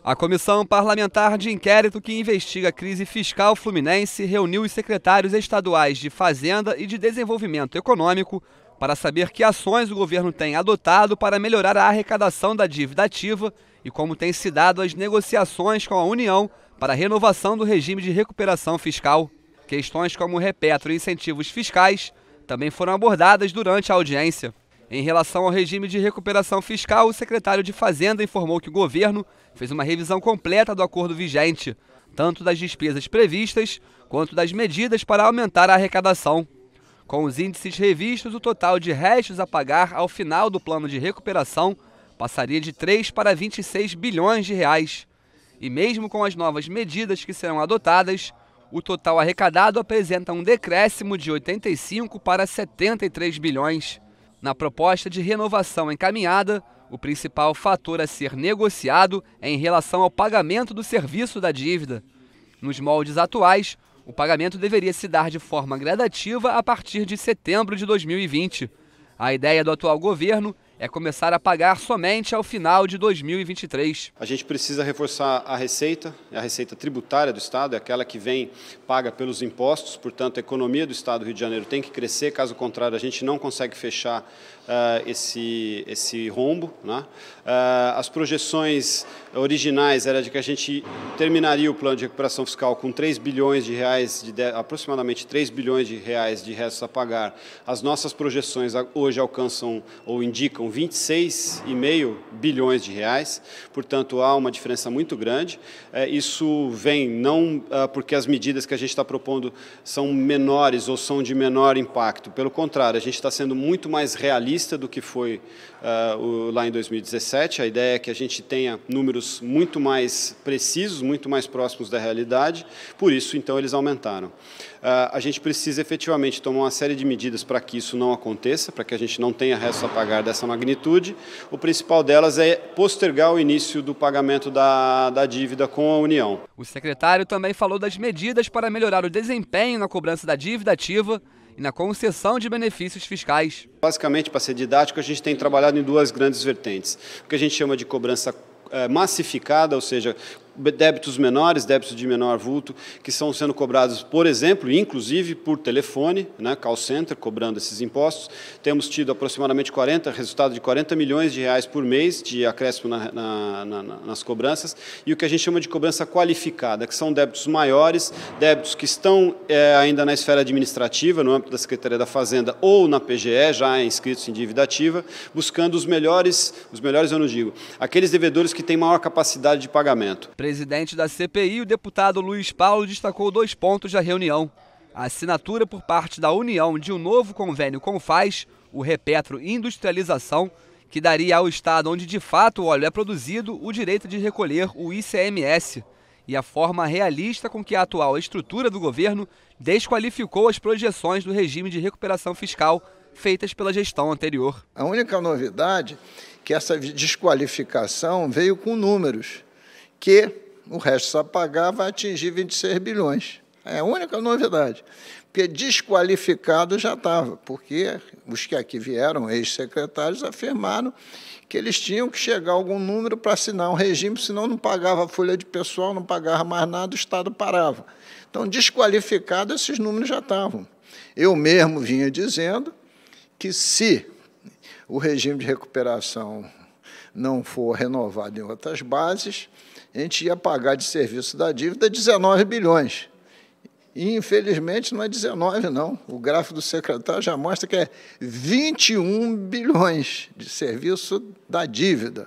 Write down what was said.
A Comissão Parlamentar de Inquérito que investiga a crise fiscal fluminense reuniu os secretários estaduais de Fazenda e de Desenvolvimento Econômico para saber que ações o governo tem adotado para melhorar a arrecadação da dívida ativa e como têm se dado as negociações com a União para a renovação do regime de recuperação fiscal. Questões como repetro e incentivos fiscais também foram abordadas durante a audiência. Em relação ao regime de recuperação fiscal, o secretário de Fazenda informou que o governo fez uma revisão completa do acordo vigente, tanto das despesas previstas quanto das medidas para aumentar a arrecadação. Com os índices revistos, o total de restos a pagar ao final do plano de recuperação passaria de 3 para 26 bilhões de reais. E mesmo com as novas medidas que serão adotadas, o total arrecadado apresenta um decréscimo de 85 para 73 bilhões. Na proposta de renovação encaminhada, o principal fator a ser negociado é em relação ao pagamento do serviço da dívida. Nos moldes atuais, o pagamento deveria se dar de forma gradativa a partir de setembro de 2020. A ideia do atual governo é começar a pagar somente ao final de 2023. A gente precisa reforçar a receita tributária do Estado, é aquela que vem paga pelos impostos, portanto a economia do Estado do Rio de Janeiro tem que crescer, caso contrário a gente não consegue fechar esse rombo, né? As projeções originais eram de que a gente terminaria o plano de recuperação fiscal com 3 bilhões de reais, aproximadamente 3 bilhões de reais de restos a pagar. As nossas projeções hoje alcançam ou indicam 26,5 bilhões de reais, portanto há uma diferença muito grande. Isso vem não porque as medidas que a gente está propondo são menores ou são de menor impacto, pelo contrário, a gente está sendo muito mais realista do que foi lá em 2017. A ideia é que a gente tenha números muito mais precisos, muito mais próximos da realidade, por isso, então, eles aumentaram. A gente precisa efetivamente tomar uma série de medidas para que isso não aconteça, para que a gente não tenha restos a pagar dessa magnitude. O principal delas é postergar o início do pagamento da dívida com a União. O secretário também falou das medidas para melhorar o desempenho na cobrança da dívida ativa e na concessão de benefícios fiscais. Basicamente, para ser didático, a gente tem trabalhado em duas grandes vertentes. O que a gente chama de cobrança massificada, ou seja, débitos menores, débitos de menor vulto, que estão sendo cobrados, por exemplo, inclusive por telefone, né, call center, cobrando esses impostos. Temos tido aproximadamente resultado de 40 milhões de reais por mês de acréscimo nas cobranças, e o que a gente chama de cobrança qualificada, que são débitos maiores, débitos que estão ainda na esfera administrativa, no âmbito da Secretaria da Fazenda ou na PGE, já inscritos em dívida ativa, buscando os melhores eu não digo, aqueles devedores que têm maior capacidade de pagamento. Presidente da CPI, o deputado Luiz Paulo destacou 2 pontos da reunião: a assinatura por parte da União de um novo convênio com o FAS, o Repetro Industrialização, que daria ao estado onde de fato o óleo é produzido o direito de recolher o ICMS, e a forma realista com que a atual estrutura do governo desqualificou as projeções do regime de recuperação fiscal feitas pela gestão anterior. A única novidade é que essa desqualificação veio com números, que o resto a pagar vai atingir 26 bilhões. É a única novidade. Porque desqualificado já estava, porque os que aqui vieram, ex-secretários, afirmaram que eles tinham que chegar a algum número para assinar um regime, senão não pagava a folha de pessoal, não pagava mais nada, o Estado parava. Então, desqualificado, esses números já estavam. Eu mesmo vinha dizendo que se o regime de recuperação não for renovado em outras bases, a gente ia pagar de serviço da dívida 19 bilhões. E, infelizmente, não é 19, não. O gráfico do secretário já mostra que é 21 bilhões de serviço da dívida.